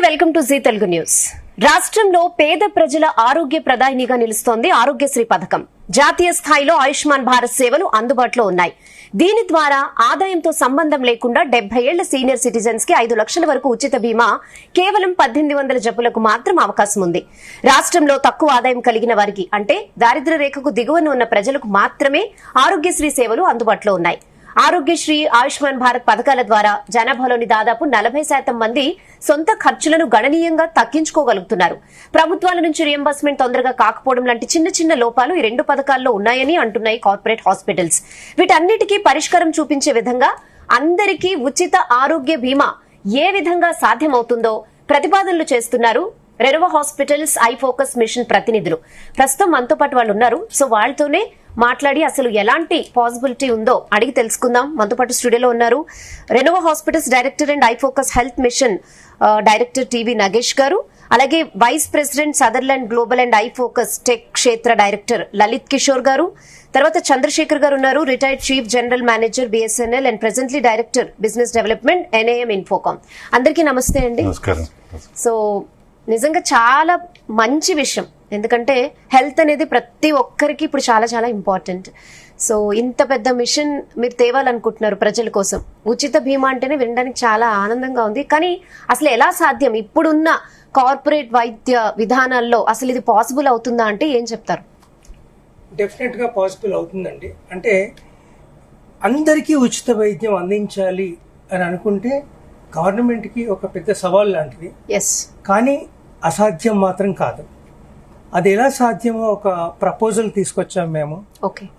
Welcome to Zee Telugu news. రాష్ట్రంలో పేద ప్రజల ఆరోగ్య ప్రదాయినిగా నిలుస్తోంది ఆరోగ్యశ్రీ పథకం. జాతీయ స్థాయిలో ఆయుష్మాన్ భారత్ సేవలు అందుబాటులో ఉన్నాయి. దీని ద్వారా ఆదాయంతో సంబంధం లేకుండా 70 ఏళ్ల సీనియర్ సిటిజన్స్ కి 5 లక్షల వరకు ఉచిత బీమా కేవలం 1800 జబ్బులకు మాత్రం అవకాశం ఉంది. రాష్ట్రంలో తక్కువ ఆదాయం కలిగిన వారికి అంటే దారిద్ర్య రేఖకు దిగువన ఉన్న ప్రజలకు మాత్రమే ఆరోగ్యశ్రీ సేవలు అందుబాటులో ఉన్నాయి. ఆరోగ్యశ్రీ, ఆయుష్మాన్ భారత్ పథకాల ద్వారా జనాభాలోని దాదాపు 40% మంది సొంత ఖర్చులను గణనీయంగా తగ్గించుకోగలుగుతున్నారు. ప్రభుత్వాల నుంచి రియంబర్స్మెంట్ తొందరగా కాకపోవడం లాంటి చిన్న చిన్న లోపాలు ఈ రెండు పథకాల్లో ఉన్నాయని అంటున్నాయి కార్పొరేట్ హాస్పిటల్స్. వీటన్నిటికీ పరిష్కారం చూపించే విధంగా అందరికీ ఉచిత ఆరోగ్య బీమా ఏ విధంగా సాధ్యమవుతుందో ప్రతిపాదనలు చేస్తున్నారు Renova hospitals eye focus mission ప్రతినిధులు. ప్రస్తుతం మనతో పాటు వాళ్ళు ఉన్నారు. సో వాళ్ళతోనే మాట్లాడి అసలు ఎలాంటి పాసిబిలిటీ ఉందో అడిగి తెలుసుకుందాం. మనతో పాటు స్టూడియోలో ఉన్నారు Renova hospitals director and eye focus health mission director TV Nagesh garu, అలాగే vice president Sutherland global and eye focus tech క్షేత్ర డైరెక్టర్ లలిత్ కిషోర్ గారు, తర్వాత చంద్రశేఖర్ గారు ఉన్నారు, retired chief general manager BSNL and presently director business development NAM infocom. అందరికీ నమస్తే అండి. సో నిజంగా చాలా మంచి విషయం, ఎందుకంటే హెల్త్ అనేది ప్రతి ఒక్కరికి ఇప్పుడు చాలా చాలా ఇంపార్టెంట్. సో ఇంత పెద్ద మిషన్ మీరు తేవాలనుకుంటున్నారు ప్రజల కోసం. ఉచిత బీమా అంటేనే వినడానికి చాలా ఆనందంగా ఉంది, కానీ అసలు ఎలా సాధ్యం? ఇప్పుడున్న కార్పొరేట్ వైద్య విధానాల్లో అసలు ఇది పాసిబుల్ అవుతుందా అంటే ఏం చెప్తారు? డెఫినెట్ గా పాసిబుల్ అవుతుందండి. అంటే అందరికీ ఉచిత వైద్యం అందించాలి అని అనుకుంటే గవర్నమెంట్ కి ఒక పెద్ద సవాల్ లాంటిది. కానీ అసాధ్యం మాత్రం కాదు. అది ఎలా సాధ్యమో ఒక ప్రపోజల్ తీసుకొచ్చాం మేము.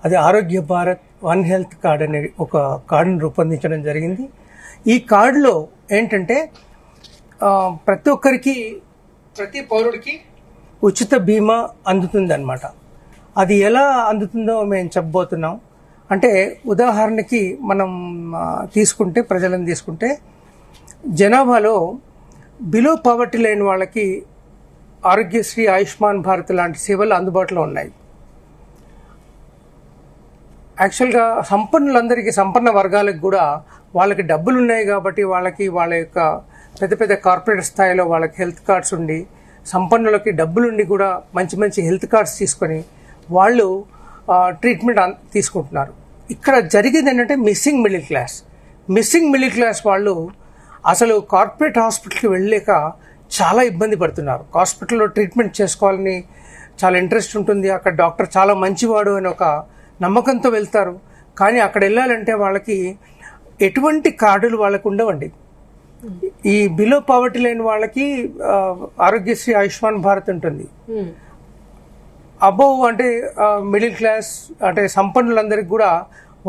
అది ఆరోగ్య భారత్ వన్ హెల్త్ కార్డ్ అనే ఒక కార్డును రూపొందించడం జరిగింది. ఈ కార్డులో ఏంటంటే ప్రతి ఒక్కరికి, ప్రతి పౌరుడికి ఉచిత బీమా అందుతుంది అనమాట. అది ఎలా అందుతుందో మేము చెప్పబోతున్నాం. అంటే ఉదాహరణకి మనం ప్రజలను తీసుకుంటే జనాభాలో బిలో పావర్టీ లైన్ వాళ్ళకి ఆరోగ్యశ్రీ, ఆయుష్మాన్ భారత్ లాంటి సేవలు అందుబాటులో ఉన్నాయి. యాక్చువల్గా సంపన్నులందరికీ, సంపన్న వర్గాలకు కూడా వాళ్ళకి డబ్బులు ఉన్నాయి కాబట్టి వాళ్ళ యొక్క పెద్ద పెద్ద కార్పొరేట్ స్థాయిలో వాళ్ళకి హెల్త్ కార్డ్స్ ఉండి, సంపన్నులకి డబ్బులుండి కూడా మంచి మంచి హెల్త్ కార్డ్స్ తీసుకొని వాళ్ళు ట్రీట్మెంట్ తీసుకుంటున్నారు. ఇక్కడ జరిగేది ఏంటంటే మిస్సింగ్ మిడిల్ క్లాస్ వాళ్ళు అసలు కార్పొరేట్ హాస్పిటల్కి వెళ్ళలేక చాలా ఇబ్బంది పడుతున్నారు. హాస్పిటల్లో ట్రీట్మెంట్ చేసుకోవాలని చాలా ఇంట్రెస్ట్ ఉంటుంది, అక్కడ డాక్టర్ చాలా మంచివాడు అని ఒక నమ్మకంతో వెళ్తారు. కానీ అక్కడ వెళ్ళాలంటే వాళ్ళకి ఎటువంటి కార్డులు వాళ్ళకు ఉండవండి. ఈ బిలో పావర్టీ లైన్ వాళ్ళకి ఆరోగ్యశ్రీ, ఆయుష్మాన్ భారత్ ఉంటుంది. అబోవ్ అంటే మిడిల్ క్లాస్ అంటే సంపన్నులందరికీ కూడా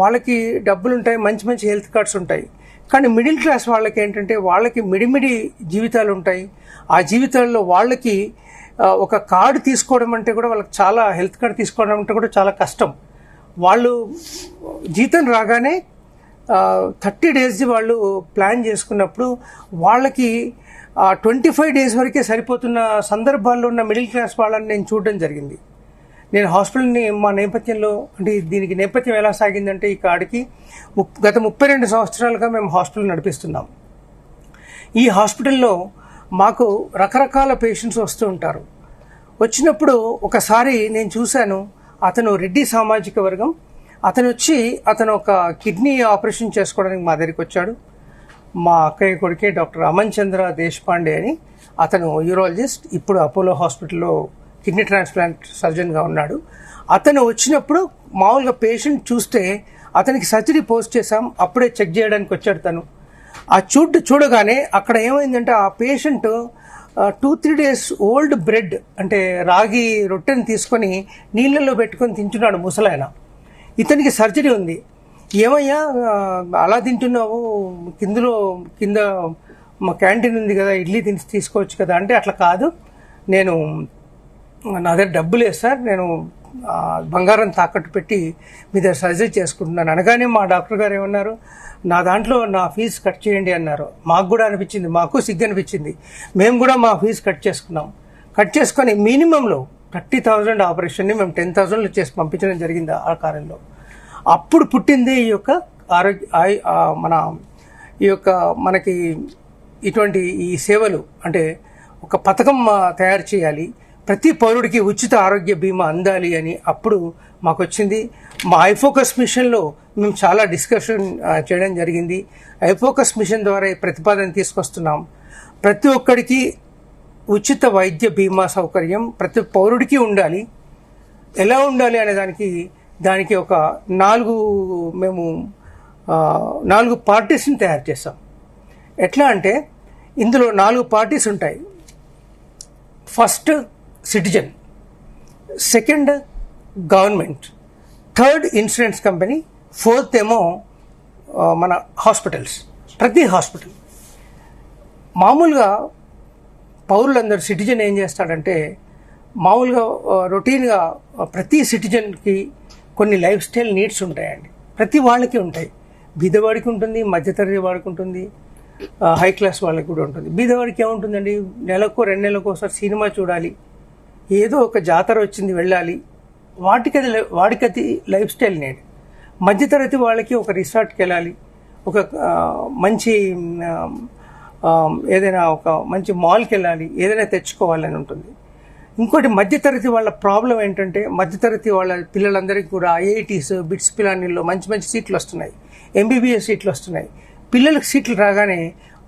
వాళ్ళకి డబ్బులు ఉంటాయి, మంచి మంచి హెల్త్ కార్డ్స్ ఉంటాయి. కానీ మిడిల్ క్లాస్ వాళ్ళకి ఏంటంటే వాళ్ళకి మిడిమిడి జీవితాలు ఉంటాయి. ఆ జీవితాల్లో వాళ్ళకి ఒక కార్డు తీసుకోవడం అంటే కూడా వాళ్ళకి చాలా, హెల్త్ కార్డు తీసుకోవడం అంటే కూడా చాలా కష్టం. వాళ్ళు జీతం రాగానే 30 days వాళ్ళు ప్లాన్ చేసుకున్నప్పుడు వాళ్ళకి 25 days వరకే సరిపోతున్న సందర్భాల్లో ఉన్న మిడిల్ క్లాస్ వాళ్ళని నేను చూడడం జరిగింది. నేను హాస్పిటల్ని మా నేపథ్యంలో, అంటే దీనికి నేపథ్యం ఎలా సాగిందంటే ఈ కార్డుకి గత 32 సంవత్సరాలుగా మేము హాస్పిటల్ నడిపిస్తున్నాం. ఈ హాస్పిటల్లో మాకు రకరకాల పేషెంట్స్ వస్తూ ఉంటారు. వచ్చినప్పుడు ఒకసారి నేను చూశాను, అతను రెడ్డి సామాజిక వర్గం, అతను ఒక కిడ్నీ ఆపరేషన్ చేసుకోవడానికి మా దగ్గరికి వచ్చాడు. మా అక్కయ్య కొడుకే డాక్టర్ అమన్ చంద్ర దేశపాండే అని, అతను యూరాలజిస్ట్, ఇప్పుడు అపోలో హాస్పిటల్లో కిడ్నీ ట్రాన్స్ప్లాంట్ సర్జన్గా ఉన్నాడు. అతను వచ్చినప్పుడు మామూలుగా పేషెంట్ చూస్తే అతనికి సర్జరీ పోస్ట్ చేశాం, అప్పుడే చెక్ చేయడానికి వచ్చాడు తను. ఆ చూడగానే అక్కడ ఏమైందంటే ఆ పేషెంట్ 2-3 days ఓల్డ్ బ్రెడ్ అంటే రాగి రొట్టెని తీసుకొని నీళ్ళల్లో పెట్టుకొని తింటున్నాడు ముసలాయన. ఇతనికి సర్జరీ ఉంది. ఏమయ్యా అలా తింటున్నావు, కింద మా క్యాంటీన్ ఉంది కదా, ఇడ్లీ తీసుకోవచ్చు కదా అంటే, అట్లా కాదు, నా దగ్గర డబ్బులు లేదు సార్, నేను బంగారం తాకట్టు పెట్టి మీ దగ్గర సర్జరీ చేసుకుంటున్నాను అనగానే మా డాక్టర్ గారు ఏమన్నారు, నా దాంట్లో నా ఫీజు కట్ చేయండి అన్నారు. మాకు కూడా అనిపించింది, మాకు సిగ్గు అనిపించింది. మేము కూడా మా ఫీజు కట్ చేసుకొని మినిమంలో 30,000 ఆపరేషన్ని మేము 10,000లో చేసి పంపించడం జరిగింది ఆ కాలంలో. అప్పుడు పుట్టింది ఈ యొక్క మనకి ఇటువంటి ఈ సేవలు అంటే ఒక పథకం తయారు చేయాలి, ప్రతి పౌరుడికి ఉచిత ఆరోగ్య బీమా అందాలి అని అప్పుడు మాకు వచ్చింది. మా ఐఫోకస్ మిషన్లో మేము చాలా డిస్కషన్ చేయడం జరిగింది. ఐఫోకస్ మిషన్ ద్వారా ఈ ప్రతిపాదన తీసుకొస్తున్నాం. ప్రతి ఒక్కడికి ఉచిత వైద్య బీమా సౌకర్యం ప్రతి పౌరుడికి ఉండాలి. ఎలా ఉండాలి అనే దానికి ఒక 4 పార్టీస్ని తయారు చేస్తాం. ఎట్లా అంటే ఇందులో 4 పార్టీస్ ఉంటాయి. First citizen, second government, third insurance company, fourth ఏమో మన హాస్పిటల్స్. ప్రతి హాస్పిటల్ మామూలుగా పౌరులందరూ సిటిజన్ ఏం చేస్తాడంటే మామూలుగా రొటీన్గా ప్రతి సిటిజన్కి కొన్ని లైఫ్ స్టైల్ నీడ్స్ ఉంటాయండి. ప్రతి వాళ్ళకి ఉంటాయి. బీదవాడికి ఉంటుంది, మధ్యతరగతి వాడికి ఉంటుంది, హై క్లాస్ వాళ్ళకి కూడా ఉంటుంది. బీదవాడికి ఏముంటుందండి, నెలకు 2 నెలలకు ఒకసారి సినిమా చూడాలి, ఏదో ఒక జాతర వచ్చింది వెళ్ళాలి, వాడికి అది లైఫ్ స్టైల్ నీడ్. మధ్యతరగతి వాళ్ళకి ఒక రిసార్ట్కి వెళ్ళాలి, ఒక మంచి ఏదైనా ఒక మంచి మాల్కి వెళ్ళాలి, ఏదైనా తెచ్చుకోవాలని ఉంటుంది. ఇంకోటి మధ్యతరగతి వాళ్ళ ప్రాబ్లం ఏంటంటే మధ్యతరగతి వాళ్ళ పిల్లలందరికీ కూడా ఐఐటీస్, బిట్స్ పిలానీల్లో మంచి మంచి సీట్లు వస్తున్నాయి, ఎంబీబీఎస్ సీట్లు వస్తున్నాయి. పిల్లలకు సీట్లు రాగానే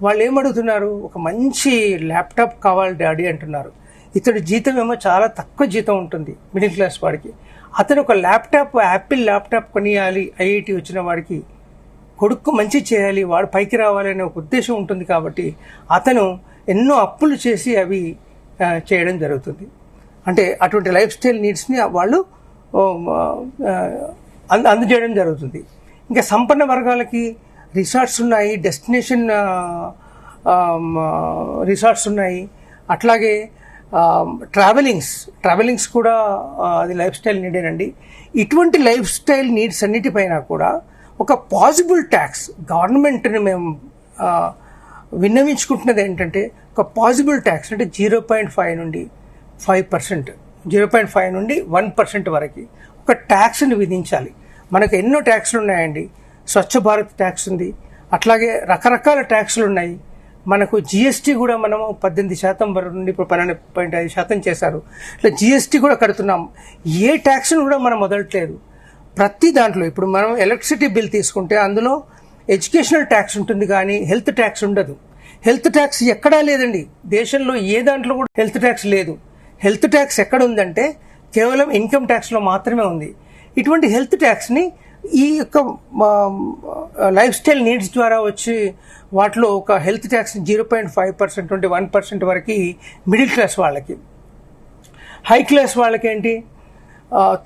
వాళ్ళు ఏమడుగుతున్నారు, ఒక మంచి ల్యాప్టాప్ కావాలి డాడీ అంటున్నారు. ఇతడి జీతం ఏమో చాలా తక్కువ జీతం ఉంటుంది మిడిల్ క్లాస్ వాడికి. అతను ఒక ల్యాప్టాప్, యాపిల్ ల్యాప్టాప్ కొనియాలి, ఐఐటి వచ్చిన వాడికి కొడుకు మంచి చేయాలి, వాడు పైకి రావాలనే ఒక ఉద్దేశం ఉంటుంది. కాబట్టి అతను ఎన్నో అప్పులు చేసి అవి చేయడం జరుగుతుంది. అంటే అటువంటి లైఫ్ స్టైల్ నీడ్స్ని వాళ్ళు అందజేయడం జరుగుతుంది. ఇంకా సంపన్న వర్గాలకి రిసార్ట్స్ ఉన్నాయి, డెస్టినేషన్ రిసార్ట్స్ ఉన్నాయి. అట్లాగే ట్రావెలింగ్స్ కూడా అది లైఫ్ స్టైల్ నీడేనండి. ఇటువంటి లైఫ్ స్టైల్ నీడ్స్ అన్నిటిపైన కూడా ఒక పాజిబుల్ ట్యాక్స్ గవర్నమెంట్ని మేము విన్నవించుకుంటున్నది ఏంటంటే ఒక పాజిబుల్ ట్యాక్స్ అంటే 0.5 నుండి 5%, 0.5 నుండి 1% వరకు ఒక ట్యాక్స్ని విధించాలి. మనకు ఎన్నో ట్యాక్స్లు ఉన్నాయండి. స్వచ్ఛ భారత్ ట్యాక్స్ ఉంది, అట్లాగే రకరకాల ట్యాక్స్లు ఉన్నాయి. మనకు జిఎస్టీ కూడా మనము 18% వరకు నుండి ఇప్పుడు 12.5% చేశారు. ఇట్లా జిఎస్టీ కూడా కడుతున్నాం. ఏ ట్యాక్స్ను కూడా మనం వదలట్లేదు. ప్రతి దాంట్లో ఇప్పుడు మనం ఎలక్ట్రిసిటీ బిల్ తీసుకుంటే అందులో ఎడ్యుకేషనల్ ట్యాక్స్ ఉంటుంది, కానీ హెల్త్ ట్యాక్స్ ఉండదు. హెల్త్ ట్యాక్స్ ఎక్కడా లేదండి. దేశంలో ఏ దాంట్లో కూడా హెల్త్ ట్యాక్స్ లేదు. హెల్త్ ట్యాక్స్ ఎక్కడ ఉందంటే కేవలం ఇన్కమ్ ట్యాక్స్లో మాత్రమే ఉంది. ఇటువంటి హెల్త్ ట్యాక్స్ని ఈ యొక్క లైఫ్ స్టైల్ నీడ్స్ ద్వారా వచ్చి వాటిలో ఒక హెల్త్ ట్యాక్స్ని 0.5% నుండి 1% వరకు మిడిల్ క్లాస్ వాళ్ళకి, హై క్లాస్ వాళ్ళకి ఏంటి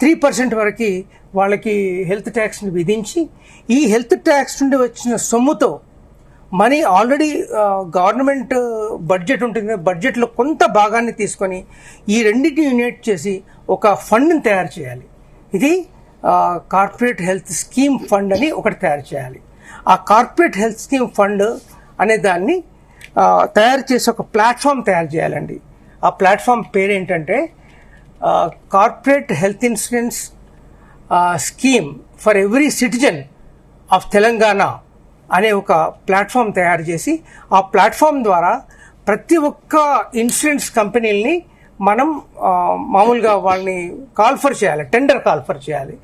3% వరకు వాళ్ళకి హెల్త్ ట్యాక్స్ని విధించి ఈ హెల్త్ ట్యాక్స్ నుండి వచ్చిన సొమ్ముతో మనీ ఆల్రెడీ గవర్నమెంట్ బడ్జెట్ ఉంటుంది, బడ్జెట్లో కొంత భాగాన్ని తీసుకొని ఈ రెండింటిని యూనిట్ చేసి ఒక ఫండ్ని తయారు చేయాలి. ఇది కార్పొరేట్ హెల్త్ స్కీమ్ ఫండ్ అని ఒకటి తయారు చేయాలి. ఆ కార్పొరేట్ హెల్త్ స్కీమ్ ఫండ్ అనే దాన్ని తయారు చేసి ఒక ప్లాట్ఫామ్ తయారు చేయాలండి. ఆ ప్లాట్ఫామ్ పేరు ఏంటంటే corporate health insurance scheme for every citizen of Telangana అనే ఒక ప్లాట్ఫామ్ తయారు చేసి ఆ ప్లాట్ఫామ్ ద్వారా ప్రతి ఒక్క ఇన్సూరెన్స్ కంపెనీలని మనం మామూలుగా వాళ్ళని కాల్ఫర్ చేయాలి, టెండర్ కాల్ఫర్ చేయాలి.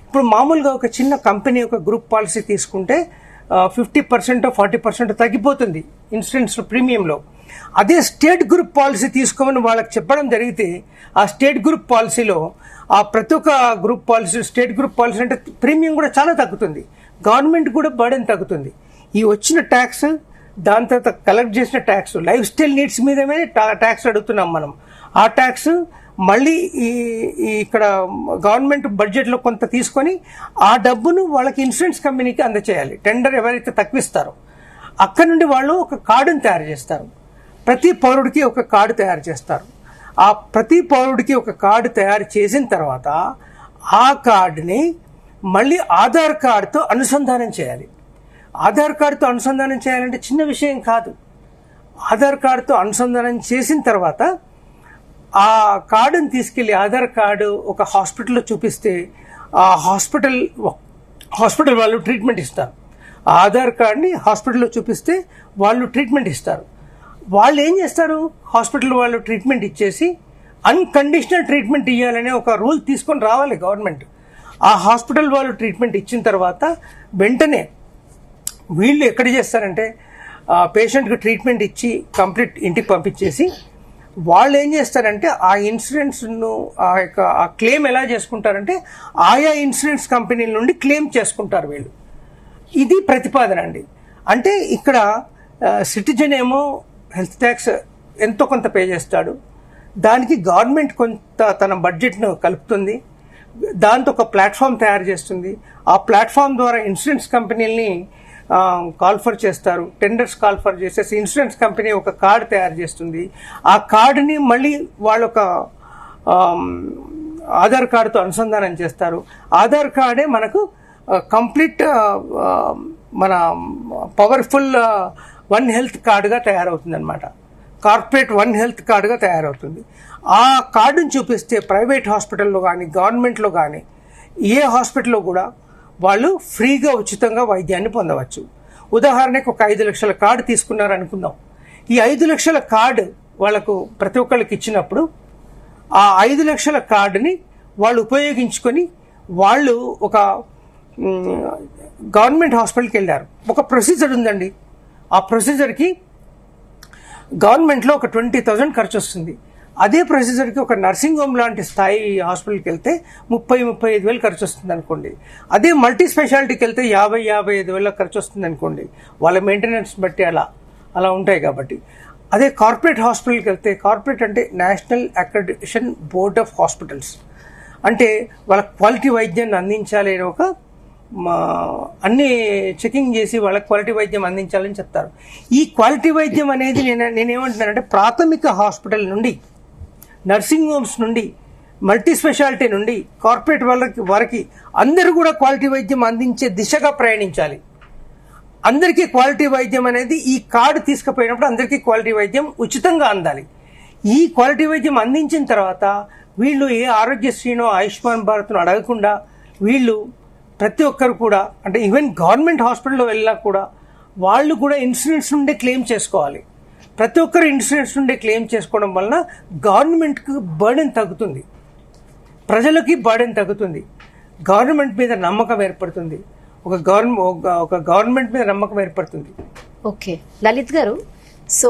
ఇప్పుడు మామూలుగా ఒక చిన్న కంపెనీ ఒక గ్రూప్ పాలసీ తీసుకుంటే 50% 40% తగ్గిపోతుంది ఇన్సూరెన్స్ ప్రీమియంలో. అదే స్టేట్ గ్రూప్ పాలసీ తీసుకోమని వాళ్ళకి చెప్పడం జరిగితే ఆ స్టేట్ గ్రూప్ పాలసీలో ఆ ప్రతి ఒక్క group policy, state group policy అంటే ప్రీమియం కూడా చాలా తగ్గుతుంది, గవర్నమెంట్ కూడా బర్డెన్ తగ్గుతుంది. ఈ వచ్చిన ట్యాక్స్, దాని తర్వాత కలెక్ట్ చేసిన ట్యాక్స్, లైఫ్ స్టైల్ నీడ్స్ మీదమే ట్యాక్స్ అడుగుతున్నాం మనం. ఆ ట్యాక్స్ మళ్ళీ ఇక్కడ గవర్నమెంట్ బడ్జెట్లో కొంత తీసుకొని ఆ డబ్బును వాళ్ళకి ఇన్సూరెన్స్ కంపెనీకి అందచేయాలి. టెండర్ ఎవరైతే తక్కువిస్తారో అక్కడ నుండి వాళ్ళు ఒక కార్డును తయారు చేస్తారు. ప్రతి పౌరుడికి ఒక కార్డు తయారు చేస్తారు. ఆ ప్రతి పౌరుడికి ఒక కార్డు తయారు చేసిన తర్వాత ఆ కార్డుని మళ్ళీ ఆధార్ కార్డుతో అనుసంధానం చేయాలి. ఆధార్ కార్డుతో అనుసంధానం చేయాలంటే చిన్న విషయం కాదు. ఆధార్ కార్డుతో అనుసంధానం చేసిన తర్వాత ఆ కార్డుని తీసుకెళ్లి ఆధార్ కార్డు ఒక హాస్పిటల్లో చూపిస్తే ఆ హాస్పిటల్ వాళ్ళు ట్రీట్మెంట్ ఇస్తారు. ఆ ఆధార్ కార్డుని హాస్పిటల్లో చూపిస్తే వాళ్ళు ట్రీట్మెంట్ ఇస్తారు. వాళ్ళు ఏం చేస్తారు, హాస్పిటల్ వాళ్ళు ట్రీట్మెంట్ ఇచ్చేసి అన్కండిషనల్ ట్రీట్మెంట్ ఇవ్వాలనే ఒక రూల్ తీసుకొని రావాలి గవర్నమెంట్. ఆ హాస్పిటల్ వాళ్ళు ట్రీట్మెంట్ ఇచ్చిన తర్వాత వెంటనే వీళ్ళు ఎక్కడ చేస్తారంటే పేషెంట్కి ట్రీట్మెంట్ ఇచ్చి కంప్లీట్ ఇంటికి పంపించేసి వాళ్ళు ఏం చేస్తారంటే ఆ ఇన్సూరెన్స్ను ఆ క్లెయిమ్ ఎలా చేసుకుంటారంటే ఆయా ఇన్సూరెన్స్ కంపెనీల నుండి క్లెయిమ్ చేసుకుంటారు వీళ్ళు. ఇది ప్రతిపాదన అండి. అంటే ఇక్కడ సిటిజన్ ఏమో హెల్త్ ట్యాక్స్ ఎంతో కొంత పే చేస్తాడు, దానికి గవర్నమెంట్ కొంత తన బడ్జెట్ను కలుపుతుంది, దాంతో ఒక ప్లాట్ఫామ్ తయారు చేస్తుంది. ఆ ప్లాట్ఫామ్ ద్వారా ఇన్సూరెన్స్ కంపెనీలని కాల్ఫర్ చేస్తారు, టెండర్స్ కాల్ఫర్ చేసేసి ఇన్సూరెన్స్ కంపెనీ ఒక కార్డు తయారు చేస్తుంది. ఆ కార్డుని మళ్ళీ వాళ్ళు ఒక ఆధార్ కార్డుతో అనుసంధానం చేస్తారు. ఆధార్ కార్డే మనకు కంప్లీట్ మన పవర్ఫుల్ వన్ హెల్త్ కార్డుగా తయారవుతుంది అనమాట. కార్పొరేట్ వన్ హెల్త్ కార్డుగా తయారవుతుంది. ఆ కార్డుని చూపిస్తే ప్రైవేట్ హాస్పిటల్లో కానీ గవర్నమెంట్లో కానీ ఏ హాస్పిటల్లో కూడా వాళ్ళు ఫ్రీగా ఉచితంగా వైద్యాన్ని పొందవచ్చు. ఉదాహరణకు ఒక 5 లక్షల కార్డు తీసుకున్నారు అనుకుందాం. ఈ 5 లక్షల కార్డు వాళ్ళకు ప్రతి ఒక్కళ్ళకి ఇచ్చినప్పుడు ఆ 5 లక్షల కార్డుని వాళ్ళు ఉపయోగించుకొని వాళ్ళు ఒక గవర్నమెంట్ హాస్పిటల్కి వెళ్ళారు. ఒక ప్రొసీజర్ ఉందండి. ఆ ప్రొసీజర్కి గవర్నమెంట్లో ఒక 20,000 ఖర్చు వస్తుంది. అదే ప్రొసీజర్కి ఒక నర్సింగ్ హోమ్ లాంటి స్థాయి హాస్పిటల్కి వెళ్తే 30-35 వేలు ఖర్చు వస్తుంది అనుకోండి. అదే మల్టీ స్పెషాలిటీకి వెళ్తే 50-55 వేల ఖర్చు వస్తుంది అనుకోండి. వాళ్ళ మెయింటెనెన్స్ బట్టి అలా ఉంటాయి కాబట్టి. అదే కార్పొరేట్ హాస్పిటల్కి వెళ్తే, కార్పొరేట్ అంటే national accreditation board of hospitals, అంటే వాళ్ళ క్వాలిటీ వైద్యాన్ని అందించాలి అని ఒక అన్ని చెకింగ్ చేసి వాళ్ళ క్వాలిటీ వైద్యం అందించాలని చెప్తారు. ఈ క్వాలిటీ వైద్యం అనేది నేనేమంటున్నానంటే ప్రాథమిక హాస్పిటల్ నుండి, నర్సింగ్ హోమ్స్ నుండి, మల్టీ స్పెషాలిటీ నుండి కార్పొరేట్ వారికి అందరూ కూడా క్వాలిటీ వైద్యం అందించే దిశగా ప్రయాణించాలి. అందరికీ క్వాలిటీ వైద్యం అనేది ఈ కార్డు తీసుకుపోయినప్పుడు అందరికీ క్వాలిటీ వైద్యం ఉచితంగా అందాలి. ఈ క్వాలిటీ వైద్యం అందించిన తర్వాత వీళ్ళు ఏ ఆరోగ్యశ్రీనో ఆయుష్మాన్ భారత్ను అడగకుండా వీళ్ళు ప్రతి ఒక్కరు కూడా, అంటే ఈవెన్ గవర్నమెంట్ హాస్పిటల్లో వెళ్ళినా కూడా వాళ్ళు కూడా ఇన్సూరెన్స్ నుండే క్లెయిమ్ చేసుకోవాలి. ప్రతి ఒక్కరు ఇన్సూరెన్స్ నుండే క్లెయిమ్ చేసుకోవడం వలన గవర్నమెంట్కి బర్డెన్ తగ్గుతుంది, ప్రజలకి బర్డెన్ తగ్గుతుంది, గవర్నమెంట్ మీద నమ్మకం ఏర్పడుతుంది, ఒక గవర్నమెంట్ మీద నమ్మకం ఏర్పడుతుంది. ఓకే లలిత్ గారు, సో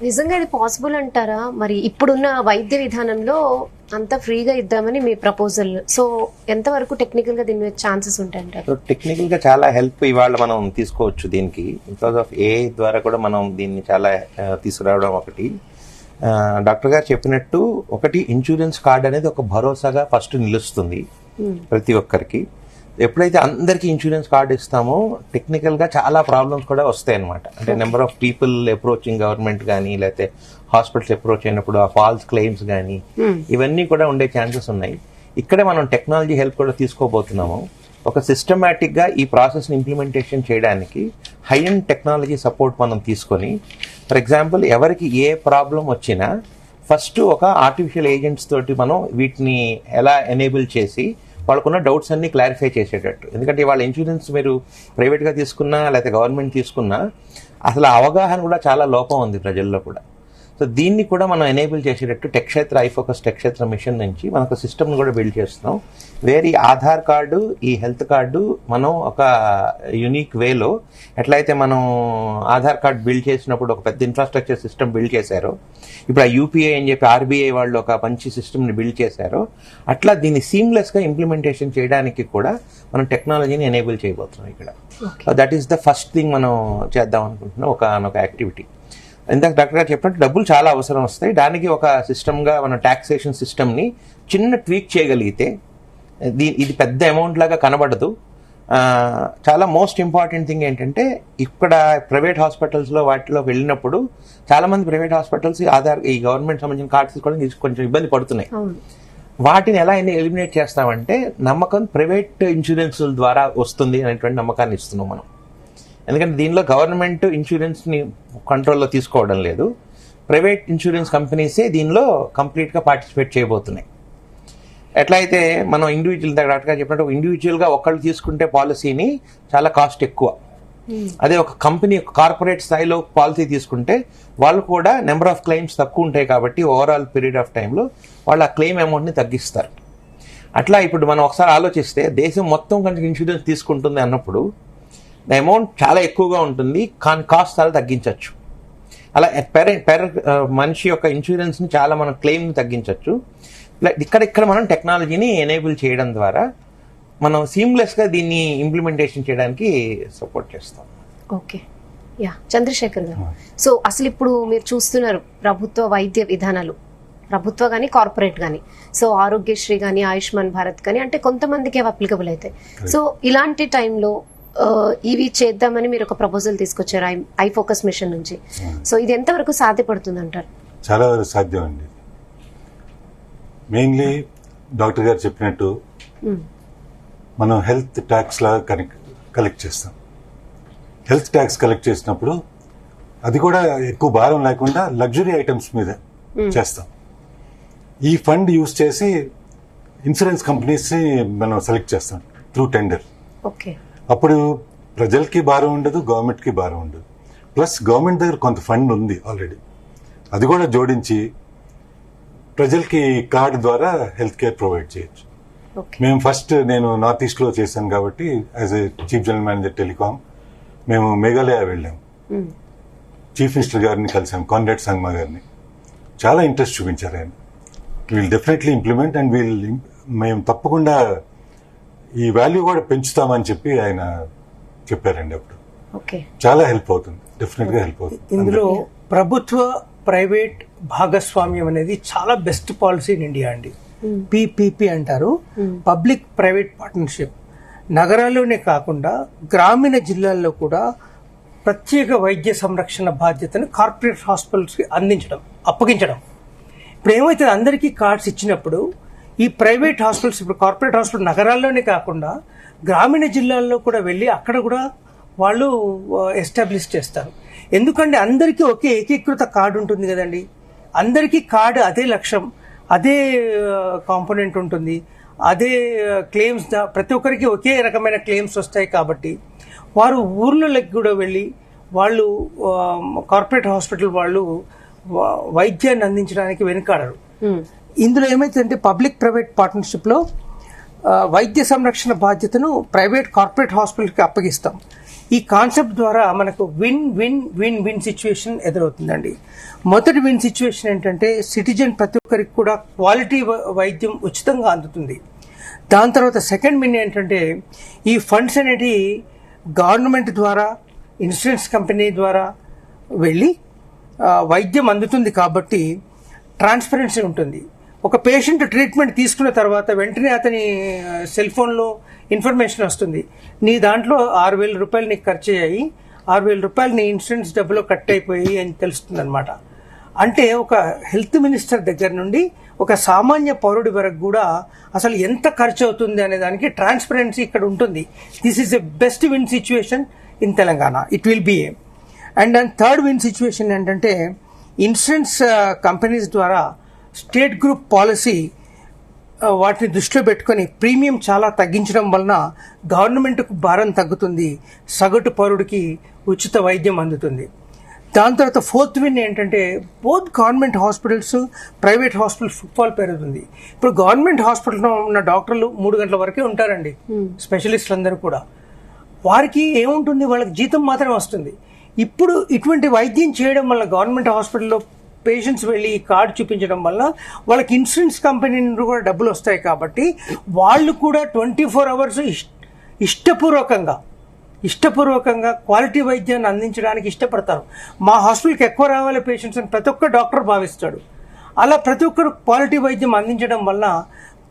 నిజంగా ఇది పాసిబుల్ అంటారా? మరి ఇప్పుడున్న వైద్య విధానంలో అంతా ఫ్రీగా ఇద్దామని మీ ప్రపోజల్, సో ఎంతవరకు టెక్నికల్ గా దీని ఛాన్సెస్ ఉంటాయంటారు? టెక్నికల్ గా చాలా హెల్ప్ ఇవాళ మనం తీసుకోవచ్చు దీనికి. బికాస్ ఆఫ్ ఏ ద్వారా కూడా మనం దీన్ని చాలా తీసుకురావడం. ఒకటి డాక్టర్ గారు చెప్పినట్టు, ఒకటి ఇన్సూరెన్స్ కార్డ్ అనేది ఒక భరోసాగా ఫస్ట్ నిలుస్తుంది ప్రతి ఒక్కరికి. ఎప్పుడైతే అందరికీ ఇన్సూరెన్స్ కార్డు ఇస్తామో టెక్నికల్ గా చాలా ప్రాబ్లమ్స్ కూడా వస్తాయి అనమాట. అంటే number of people approaching government కానీ, లేకపోతే హాస్పిటల్స్ అప్రోచ్ అయినప్పుడు ఆ ఫాల్స్ క్లెయిమ్స్ కానీ, ఇవన్నీ కూడా ఉండే ఛాన్సెస్ ఉన్నాయి. ఇక్కడే మనం టెక్నాలజీ హెల్ప్ కూడా తీసుకోబోతున్నాము. ఒక సిస్టమేటిక్ గా ఈ ప్రాసెస్ ని ఇంప్లిమెంటేషన్ చేయడానికి హై అండ్ టెక్నాలజీ సపోర్ట్ మనం తీసుకొని, ఫర్ ఎగ్జాంపుల్ ఎవరికి ఏ ప్రాబ్లం వచ్చినా ఫస్ట్ ఒక ఆర్టిఫిషియల్ ఏజెంట్స్ తోటి మనం వీటిని ఎలా ఎనేబుల్ చేసి వాళ్ళకున్న డౌట్స్ అన్ని క్లారిఫై చేసేటట్టు. ఎందుకంటే వాళ్ళ ఇన్సూరెన్స్ మీరు ప్రైవేట్గా తీసుకున్నా లేకపోతే గవర్నమెంట్ తీసుకున్నా అసలు అవగాహన కూడా చాలా లోపం ఉంది ప్రజల్లో కూడా. సో దీన్ని కూడా మనం ఎనేబుల్ చేసేటట్టు టెక్షేత్ర ఐఫోకస్ టెక్షేత్ర మిషన్ నుంచి మనకు సిస్టమ్ని కూడా బిల్డ్ చేస్తున్నాం. వేరే ఆధార్ కార్డు, ఈ హెల్త్ కార్డు మనం ఒక యూనిక్ వేలో ఎట్లయితే మనం ఆధార్ కార్డు బిల్డ్ చేసినప్పుడు ఒక పెద్ద ఇన్ఫ్రాస్ట్రక్చర్ సిస్టమ్ బిల్డ్ చేశారో, ఇప్పుడు ఆ యూపీఐ అని చెప్పి ఆర్బీఐ వాళ్ళు ఒక మంచి సిస్టమ్ని బిల్డ్ చేశారో, అట్లా దీన్ని సీమ్లెస్గా ఇంప్లిమెంటేషన్ చేయడానికి కూడా మనం టెక్నాలజీని ఎనేబుల్ చేయబోతున్నాం ఇక్కడ. That is the first thing మనం చేద్దాం అనుకుంటున్నాం, ఒక యాక్టివిటీ. ఇందాక డాక్టర్ గారు చెప్పినట్టు డబ్బులు చాలా అవసరం వస్తాయి. దానికి ఒక సిస్టమ్గా మనం టాక్సేషన్ సిస్టమ్ని చిన్న ట్వీక్ చేయగలిగితే, ఇది పెద్ద అమౌంట్ లాగా కనబడదు. చాలా మోస్ట్ ఇంపార్టెంట్ థింగ్ ఏంటంటే, ఇక్కడ ప్రైవేట్ హాస్పిటల్స్లో వాటిలో వెళ్ళినప్పుడు చాలా మంది ప్రైవేట్ హాస్పిటల్స్ ఈ గవర్నమెంట్ సంబంధించిన కార్డ్స్ తీసుకోవడానికి కొంచెం ఇబ్బంది పడుతున్నాయి. వాటిని ఎలా ఎలిమినేట్ చేస్తామంటే, నమ్మకం ప్రైవేట్ ఇన్సూరెన్స్ ద్వారా వస్తుంది అనేటువంటి నమ్మకాన్ని ఇస్తున్నాం మనం. ఎందుకంటే దీనిలో గవర్నమెంట్ ఇన్సూరెన్స్ ని కంట్రోల్లో తీసుకోవడం లేదు, ప్రైవేట్ ఇన్సూరెన్స్ కంపెనీసే దీనిలో కంప్లీట్ గా పార్టిసిపేట్ చేయబోతున్నాయి. ఎట్లయితే మనం ఇండివిజువల్ డాక్టర్ గారు చెప్పినట్టు ఇండివిజువల్ గా ఒకళ్ళు తీసుకుంటే పాలసీని చాలా కాస్ట్ ఎక్కువ, అదే ఒక కంపెనీ కార్పొరేట్ స్థాయిలో పాలసీ తీసుకుంటే వాళ్ళు కూడా నెంబర్ ఆఫ్ క్లెయిమ్స్ తక్కువ ఉంటాయి కాబట్టి ఓవరాల్ పీరియడ్ ఆఫ్ టైంలో వాళ్ళు ఆ క్లెయిమ్ అమౌంట్ని తగ్గిస్తారు. అట్లా ఇప్పుడు మనం ఒకసారి ఆలోచిస్తే దేశం మొత్తం కనుక ఇన్సూరెన్స్ తీసుకుంటుంది అన్నప్పుడు ద అమౌంట్ చాలా ఎక్కువగా ఉంటుంది, కానీ కాస్ట్ చాలా తగ్గించవచ్చు. అలా మనిషి యొక్క ఇన్సూరెన్స్ని చాలా మనం క్లెయిమ్ని తగ్గించవచ్చు. ఇక్కడ మనం టెక్నాలజీని ఎనేబుల్ చేయడం ద్వారా మనం సీమ్లెస్గా దీన్ని ఇంప్లిమెంటేషన్ చేయడానికి సపోర్ట్ చేస్తాం. ఓకే, యా చంద్రశేఖర్ గారు, సో అసలు ఇప్పుడు మీరు చూస్తున్నారు ప్రభుత్వ వైద్య విధానాలు, ప్రభుత్వ కానీ కార్పొరేట్ కానీ, సో ఆరోగ్యశ్రీ కానీ ఆయుష్మాన్ భారత్ కానీ అంటే కొంతమందికి అవి అప్లికబుల్ అవుతాయి. సో ఇలాంటి టైంలో ఇవి చేద్దామని మీరు ఒక ప్రపోజల్ తీసుకొచ్చారు ఐ ఫోకస్ మిషన్ నుంచి. సో ఇది ఎంతవరకు సాధ్యపడుతుంది అంటారు? చాలా వరకు సాధ్యం అండి. మెయిన్లీ డాక్టర్ గారు చెప్పినట్టు మనం హెల్త్ ట్యాక్స్ లాగా కలెక్ట్ చేస్తాం. హెల్త్ ట్యాక్స్ కలెక్ట్ చేసినప్పుడు అది కూడా ఎక్కువ భారం లేకుండా లగ్జరీ ఐటమ్స్ మీద చేస్తాం. ఈ ఫండ్ యూజ్ చేసి ఇన్సూరెన్స్ కంపెనీస్ మనం సెలెక్ట్ చేస్తాం త్రూ టెండర్. ఓకే, అప్పుడు ప్రజలకి భారం ఉండదు, గవర్నమెంట్కి భారం ఉండదు. ప్లస్ గవర్నమెంట్ దగ్గర కొంత ఫండ్ ఉంది ఆల్రెడీ, అది కూడా జోడించి ప్రజలకి కార్డు ద్వారా హెల్త్ కేర్ ప్రొవైడ్ చేయొచ్చు. మేము నేను నార్త్ ఈస్ట్ లో చేశాను కాబట్టి as a chief general manager telecom మేము మేఘాలయ వెళ్ళాము. చీఫ్ మినిస్టర్ గారిని కలిసాం, కాన్రాడ్ సంగ్మా గారిని. చాలా ఇంట్రెస్ట్ చూపించారు ఆయన. వీల్ డెఫినెట్లీ ఇంప్లిమెంట్ అండ్ మేము తప్పకుండా ఈ వాల్యూ కూడా పెంచుతామని చెప్పి ఆయన చెప్పారండి. అప్పుడు చాలా హెల్ప్ అవుతుంది, డెఫినెట్ గా హెల్ప్ అవుతుంది. ఇందులో ప్రభుత్వ ప్రైవేట్ భాగస్వామ్యం అనేది చాలా బెస్ట్ పాలసీ ఇన్ ఇండియా అండి. పిపిపి అంటారు, పబ్లిక్ ప్రైవేట్ పార్ట్నర్షిప్. నగరాల్లోనే కాకుండా గ్రామీణ జిల్లాల్లో కూడా ప్రత్యేక వైద్య సంరక్షణ బాధ్యతను కార్పొరేట్ హాస్పిటల్స్ కి అప్పగించడం. ఇప్పుడు ఏమైతే అందరికీ కార్డ్స్ ఇచ్చినప్పుడు ఈ ప్రైవేట్ హాస్పిటల్స్, ఇప్పుడు కార్పొరేట్ హాస్పిటల్ నగరాల్లోనే కాకుండా గ్రామీణ జిల్లాల్లో కూడా వెళ్ళి అక్కడ కూడా వాళ్ళు ఎస్టాబ్లిష్ చేస్తారు. ఎందుకంటే అందరికీ ఒకే ఏకీకృత కార్డు ఉంటుంది కదండి, అందరికీ కార్డు అదే లక్ష్యం, అదే కాంపోనెంట్ ఉంటుంది, అదే క్లెయిమ్స్, ప్రతి ఒక్కరికి ఒకే రకమైన క్లెయిమ్స్ వస్తాయి. కాబట్టి వారు ఊర్లలోకి కూడా వెళ్ళి వాళ్ళు కార్పొరేట్ హాస్పిటల్ వాళ్ళు వైద్యాన్ని అందించడానికి వెనుకాడరు. ఇందులో ఏమైతుందంటే పబ్లిక్ ప్రైవేట్ పార్ట్నర్షిప్ లో వైద్య సంరక్షణ బాధ్యతను ప్రైవేట్ కార్పొరేట్ హాస్పిటల్కి అప్పగిస్తాం. ఈ కాన్సెప్ట్ ద్వారా మనకు win win win win situation ఎదురవుతుందండి. మొదటి విన్ సిచ్యువేషన్ ఏంటంటే సిటిజన్ ప్రతి ఒక్కరికి కూడా క్వాలిటీ వైద్యం ఉచితంగా అందుతుంది. దాని తర్వాత సెకండ్ విన్ ఏంటంటే ఈ ఫండ్స్ అనేవి గవర్నమెంట్ ద్వారా ఇన్సూరెన్స్ కంపెనీ ద్వారా వెళ్ళి వైద్యం అందుతుంది. కాబట్టి ట్రాన్స్పరెన్సీ ఉంటుంది. ఒక పేషెంట్ ట్రీట్మెంట్ తీసుకున్న తర్వాత వెంటనే అతని సెల్ ఫోన్లో ఇన్ఫర్మేషన్ వస్తుంది, నీ దాంట్లో 6,000 రూపాయలు నీకు ఖర్చు అయ్యాయి, 6,000 రూపాయలు నీ ఇన్సూరెన్స్ డబ్బులో కట్ అయిపోయి అని తెలుస్తుంది అనమాట. అంటే ఒక హెల్త్ మినిస్టర్ దగ్గర నుండి ఒక సామాన్య పౌరుడి వరకు కూడా అసలు ఎంత ఖర్చు అవుతుంది అనే దానికి ట్రాన్స్పరెన్సీ ఇక్కడ ఉంటుంది. This is a best win situation in Telangana. It will be A. And and third win situation ఏంటంటే ఇన్సూరెన్స్ కంపెనీస్ ద్వారా స్టేట్ గ్రూప్ పాలసీ వాటిని దృష్టిలో పెట్టుకుని ప్రీమియం చాలా తగ్గించడం వలన గవర్నమెంట్కు భారం తగ్గుతుంది, సగటు పౌరుడికి ఉచిత వైద్యం అందుతుంది. దాని తర్వాత ఫోర్త్ విన్ ఏంటంటే both government hospitals private hospital footfall పెరుగుతుంది. ఇప్పుడు గవర్నమెంట్ హాస్పిటల్లో ఉన్న డాక్టర్లు 3 గంటల వరకే ఉంటారండి, స్పెషలిస్టులు అందరూ కూడా. వారికి ఏముంటుంది, వాళ్ళకి జీతం మాత్రమే వస్తుంది. ఇప్పుడు ఇటువంటి వైద్యం చేయడం వల్ల గవర్నమెంట్ హాస్పిటల్లో పేషెంట్స్ వెళ్ళి ఈ కార్డు చూపించడం వల్ల వాళ్ళకి ఇన్సూరెన్స్ కంపెనీ నుండి కూడా డబ్బులు వస్తాయి. కాబట్టి వాళ్ళు కూడా 24 అవర్స్ ఇష్టపూర్వకంగా క్వాలిటీ వైద్యాన్ని అందించడానికి ఇష్టపడతారు. మా హాస్పిటల్కి ఎక్కువ రావాలి పేషెంట్స్ అని ప్రతి ఒక్క డాక్టర్ భావిస్తాడు. అలా ప్రతి ఒక్కరు క్వాలిటీ వైద్యం అందించడం వల్ల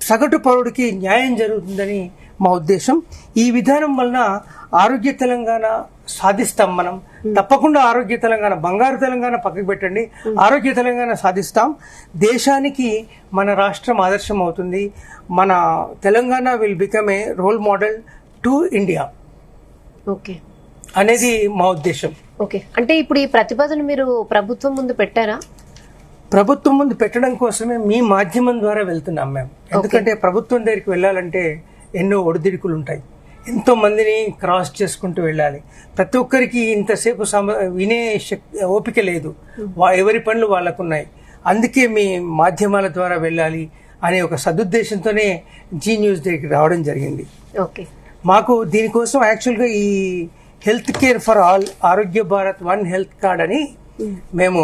సగటు పౌరుడికి న్యాయం జరుగుతుందని మా ఉద్దేశం. ఈ విధానం వలన ఆరోగ్య తెలంగాణ సాధిస్తాం. మనం తప్పకుండా ఆరోగ్య తెలంగాణ, బంగారు తెలంగాణ పక్కకు పెట్టండి, ఆరోగ్య తెలంగాణ సాధిస్తాం. దేశానికి మన రాష్ట్రం ఆదర్శం అవుతుంది. మన Telangana will become a role model to India అనేది మా ఉద్దేశం. ఓకే, అంటే ఇప్పుడు ఈ ప్రతిపాదన మీరు ప్రభుత్వం ముందు పెట్టారా? ప్రభుత్వం ముందు పెట్టడం కోసమే మీ మాధ్యమం ద్వారా వెళ్తున్నాం మేము. ఎందుకంటే ప్రభుత్వం దగ్గరికి వెళ్ళాలంటే ఎన్నో ఒడిదిడుకులు ఉంటాయి. ఎంతో మందిని క్రాస్ చేసుకుంటూ వెళ్ళాలి. ప్రతి ఒక్కరికి ఇంతసేపు వినే ఓపిక లేదు, ఎవరి పనులు వాళ్ళకున్నాయి. అందుకే మీ మాధ్యమాల ద్వారా వెళ్ళాలి అనే ఒక సదుద్దేశంతోనే జీ న్యూస్ దగ్గరికి రావడం జరిగింది. ఓకే, మాకు దీనికోసం యాక్చువల్గా ఈ హెల్త్ కేర్ ఫర్ ఆల్, ఆరోగ్య భారత్ వన్ హెల్త్ కార్డ్ అని మేము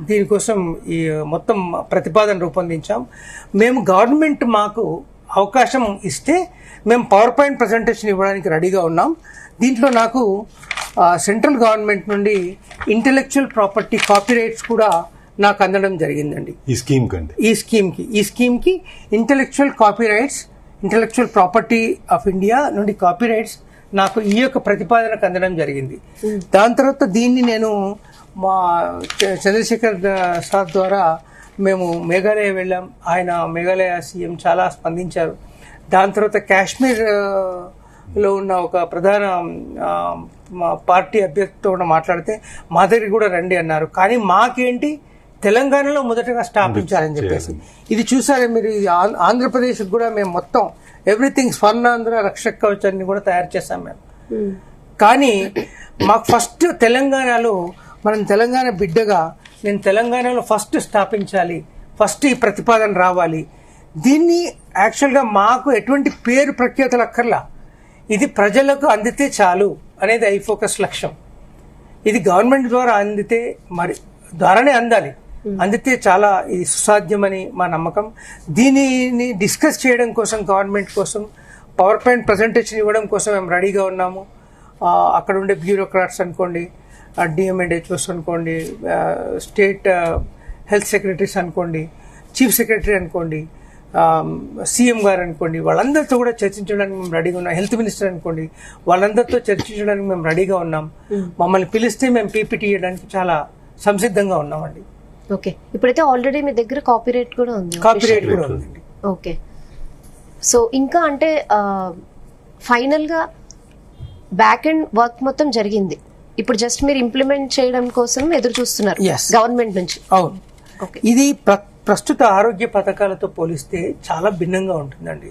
దీనికోసం ఈ మొత్తం ప్రతిపాదన రూపొందించాం. మేము గవర్నమెంట్ మాకు అవకాశం ఇస్తే మేము పవర్ పాయింట్ ప్రజెంటేషన్ ఇవ్వడానికి రెడీగా ఉన్నాం. దీంట్లో నాకు సెంట్రల్ గవర్నమెంట్ నుండి ఇంటెలెక్చువల్ ప్రాపర్టీ కాపీరైట్స్ కూడా నాకు అందడం జరిగిందండి. ఈ స్కీమ్ కి intellectual copyrights, intellectual property of India నుండి కాపీరైట్స్ నాకు ఈ యొక్క ప్రతిపాదనకు అందడం జరిగింది. దాని తర్వాత దీన్ని నేను మా చంద్రశేఖర్ సార్ ద్వారా మేము మేఘాలయ వెళ్ళాం. ఆయన మేఘాలయ సీఎం చాలా స్పందించారు. దాని తర్వాత కాశ్మీర్ లో ఉన్న ఒక ప్రధాన పార్టీ అభ్యర్థితో కూడా మాట్లాడితే మా దగ్గర కూడా రండి అన్నారు. కానీ మాకేంటి తెలంగాణలో మొదటగా స్థాపించాలని చెప్పేసి ఇది చూసారే మీరు. ఇది ఆంధ్రప్రదేశ్ కూడా మేము మొత్తం ఎవ్రీథింగ్ స్వర్ణాంధ్ర రక్షక కవచాన్ని కూడా తయారు చేశాం మేము. కానీ మాకు ఫస్ట్ తెలంగాణలో, మనం తెలంగాణ బిడ్డగా నేను తెలంగాణలో ఫస్ట్ స్థాపించాలి, ఫస్ట్ ఈ ప్రతిపాదన రావాలి. దీన్ని యాక్చువల్గా మాకు ఎటువంటి పేరు ప్రఖ్యాతులు అక్కర్లా, ఇది ప్రజలకు అందితే చాలు అనేది ఐఫోకస్ లక్ష్యం. ఇది గవర్నమెంట్ ద్వారా అందితే మరి ద్వారానే అందాలి, అందితే చాలా ఇది సుసాధ్యమని మా నమ్మకం. దీనిని డిస్కస్ చేయడం కోసం గవర్నమెంట్ కోసం పవర్ పాయింట్ ప్రజెంటేషన్ ఇవ్వడం కోసం మేము రెడీగా ఉన్నాము. అక్కడ ఉండే బ్యూరోక్రాట్స్ అనుకోండి, డిఎంఎండ్హెచ్ఓస్ అనుకోండి, స్టేట్ హెల్త్ సెక్రటరీస్ అనుకోండి, చీఫ్ సెక్రటరీ అనుకోండి, సీఎం గారు అనుకోండి, వాళ్ళందరితో కూడా చర్చించడానికి మేము రెడీగా ఉన్నాం. హెల్త్ మినిస్టర్ అనుకోండి, వాళ్ళందరితో చర్చించడానికి మేము రెడీగా ఉన్నాం. మమ్మల్ని పిలిస్తే మేము పీపీటీ ఇవ్వడానికి చాలా సంసిద్ధంగా ఉన్నామండి. ఓకే, ఇప్పుడైతే ఆల్రెడీ మీ దగ్గర కాపీరైట్ కూడా ఉంది. కాపీరైట్ కూడా ఉందండి. ఓకే, సో ఇంకా అంటే ఫైనల్ గా బ్యాక్ ఎండ్ వర్క్ మొత్తం జరిగింది, ఇప్పుడు జస్ట్ మీరు ఇంప్లిమెంట్ చేయడం కోసం ఎదురు చూస్తున్నారు గవర్నమెంట్ నుంచి. అవును, ఇది ప్రస్తుత ఆరోగ్య పథకాలతో పోలిస్తే చాలా భిన్నంగా ఉంటుందండి.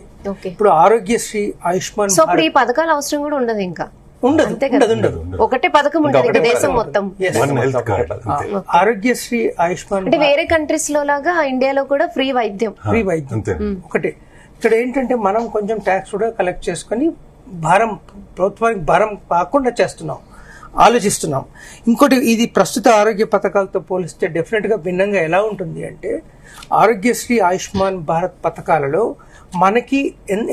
ఇప్పుడు ఆరోగ్యశ్రీ, ఆయుష్మాన్, సో ఇప్పుడు ఈ పథకాల అవసరం కూడా ఉండదు, ఇంకా ఉండదు. ఒకటే పథకం ఉంటుంది దేశం మొత్తం. ఆరోగ్యశ్రీ, ఆయుష్మాన్ అంటే వేరే కంట్రీస్ లో లాగా ఇండియాలో కూడా ఫ్రీ వైద్యం ఒకటే. ఇక్కడ ఏంటంటే మనం కొంచెం ట్యాక్స్ కూడా కలెక్ట్ చేసుకుని ప్రభుత్వానికి భారం కాకుండా చేస్తున్నాం, ఆలోచిస్తున్నాం. ఇంకోటి, ఇది ప్రస్తుత ఆరోగ్య పథకాలతో పోలిస్తే డెఫినెట్ గా భిన్నంగా ఎలా ఉంటుంది అంటే, ఆరోగ్యశ్రీ, ఆయుష్మాన్ భారత్ పథకాలలో మనకి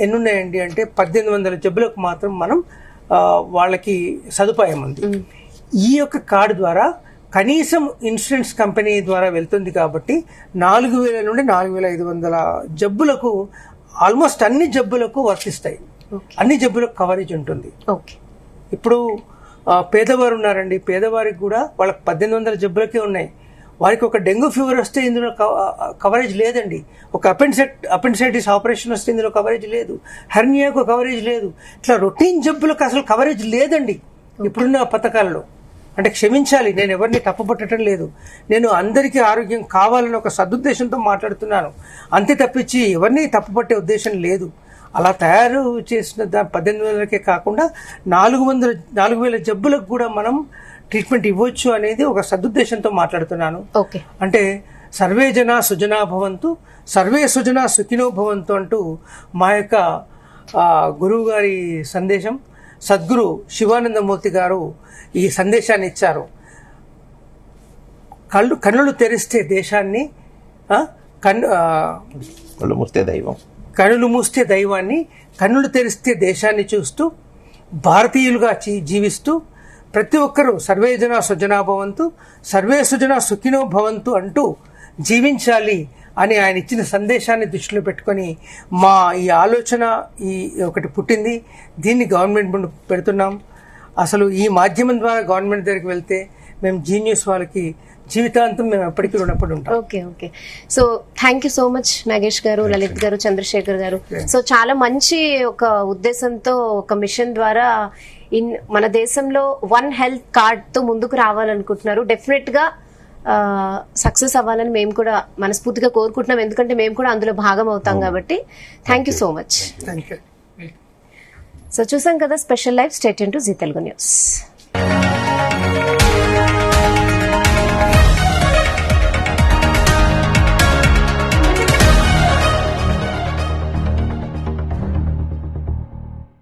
ఎన్నున్నాయండి అంటే 1800 జబ్బులకు మాత్రం మనం వాళ్ళకి సదుపాయం ఉంది. ఈ యొక్క కార్డు ద్వారా కనీసం ఇన్సూరెన్స్ కంపెనీ ద్వారా వెళ్తుంది కాబట్టి 4000 నుండి 4500 జబ్బులకు, ఆల్మోస్ట్ అన్ని జబ్బులకు వర్తిస్తాయి, అన్ని జబ్బులకు కవరేజ్ ఉంటుంది. ఇప్పుడు పేదవారు ఉన్నారండి, పేదవారికి కూడా వాళ్ళకి 1800 జబ్బులకే ఉన్నాయి. వారికి ఒక డెంగ్యూ ఫీవర్ వస్తే ఇందులో కవరేజ్ లేదండి. ఒక అపెండిసైటిస్ ఆపరేషన్ వస్తే ఇందులో కవరేజ్ లేదు. హెర్నియాకు కవరేజ్ లేదు. ఇట్లా రొటీన్ జబ్బులకు అసలు కవరేజ్ లేదండి ఇప్పుడున్న పథకాలలో. అంటే క్షమించాలి, నేను ఎవరిని తప్పుపట్టడం లేదు, నేను అందరికీ ఆరోగ్యం కావాలని ఒక సదుద్దేశంతో మాట్లాడుతున్నాను, అంతే తప్పించి ఎవరిని తప్పుపట్టే ఉద్దేశం లేదు. అలా తయారు చేసిన 1800కే కాకుండా 4000 జబ్బులకు కూడా మనం ట్రీట్మెంట్ ఇవ్వచ్చు అనేది ఒక సదుద్దేశంతో మాట్లాడుతున్నాను. అంటే సర్వే జన సుజనా భవంతు, సర్వే సుజనా సుఖినో భవంతు అంటూ మా యొక్క గురువు గారి సందేశం, సద్గురు శివానందమూర్తి గారు ఈ సందేశాన్ని ఇచ్చారు. కన్నులు తెరిస్తే దేశాన్ని, కళ్ళు మూస్తే దైవం, కనులు మూస్తే దైవాన్ని, కన్నులు తెరిస్తే దేశాన్ని చూస్తూ భారతీయులుగా జీవిస్తూ ప్రతి ఒక్కరూ సర్వే జన సుజనా భవంతు, సర్వే సుజనా సుఖినో భవంతు అంటూ జీవించాలి అని ఆయన ఇచ్చిన సందేశాన్ని దృష్టిలో పెట్టుకొని మా ఈ ఆలోచన ఒకటి పుట్టింది. దీన్ని గవర్నమెంట్ ముందు పెడుతున్నాం. అసలు ఈ మాధ్యమం ద్వారా గవర్నమెంట్ దగ్గరికి వెళ్తే మేము జీనియస్ వాళ్ళకి జీవితాంతం మేము ఎప్పటికీ రుణపడి ఉంటాం. Okay, so thank you so much Nagesh గారు, లలిత్ గారు, చంద్రశేఖర్ గారు. సో చాలా మంచి ఒక ఉద్దేశంతో ఒక మిషన్ ద్వారా మన దేశంలో వన్ హెల్త్ కార్డ్ తో ముందుకు రావాలనుకుంటున్నారు. డెఫినెట్ గా సక్సెస్ అవ్వాలని మేము కూడా మనస్ఫూర్తిగా కోరుకుంటున్నాం, ఎందుకంటే మేము కూడా అందులో భాగం అవుతాం కాబట్టి. Thank you so much. Thank you. So చూసాం కదా special live. Stay tuned to Zee Telugu news.